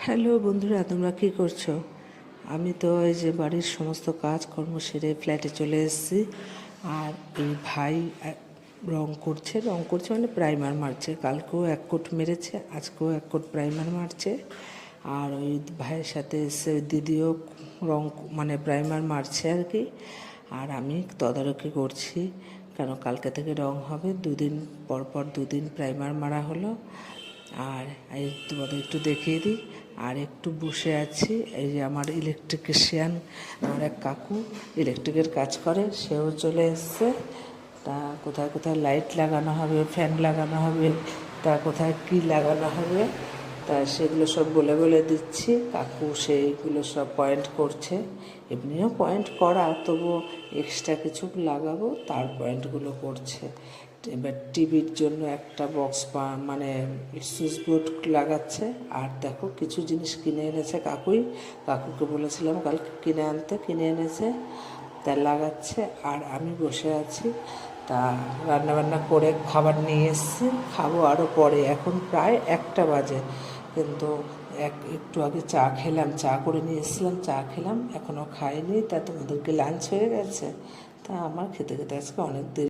Hello বন্ধুরা, তোমরা কী করছো? আমি তো এই যে বাড়ির সমস্ত কাজকর্ম সেরে ফ্ল্যাটে চলে এসেছি। আর এই ভাই রং করছে মানে প্রাইমার মারছে। কালকেও এক কোট মেরেছে, আজকেও এক কোট প্রাইমার মারছে। আর ওই ভাইয়ের সাথে এসে দিদিও রং মানে প্রাইমার মারছে আর কি। আর আমি তদারকি করছি, কেন কালকে থেকে রং হবে, দুদিন পর পর দুদিন প্রাইমার মারা হলো। আর এই তোমাদের একটু দেখিয়ে দিই। আর একটু বসে আছি, এই যে আমার ইলেকট্রিশিয়ান, আমার এক কাকু ইলেকট্রিকের কাজ করে, সেও চলে এসছে। তা কোথায় কোথায় লাইট লাগানো হবে, ফ্যান লাগানো হবে, তা কোথায় কী লাগানো হবে, তা সেগুলো সব বলে বলে দিচ্ছি। কাকু সেইগুলো সব পয়েন্ট করছে। এমনিও পয়েন্ট করা, তবুও এক্সট্রা কিছু লাগাবো তার পয়েন্টগুলো করছে। এবার টিভির জন্য একটা বক্স মানে সুইচ বোর্ড লাগাচ্ছে। আর দেখো কিছু জিনিস কিনে এনেছে কাকুকে বলেছিলাম কালকে কিনে আনতে, কিনে এনেছে, তা লাগাচ্ছে। আর আমি বসে আছি। তা রান্নাবান্না করে খাবার নিয়ে এসেছি, খাবো আরও পরে। এখন প্রায় 1টা বাজে, কিন্তু একটু আগে চা খেলাম, চা করে নিয়ে এসেছিলাম, চা খেলাম, এখনও খাইনি। তা তোমাদেরকে লাঞ্চ হয়ে গেছে? তা আমার খেতে খেতে আজকে অনেক দেরি।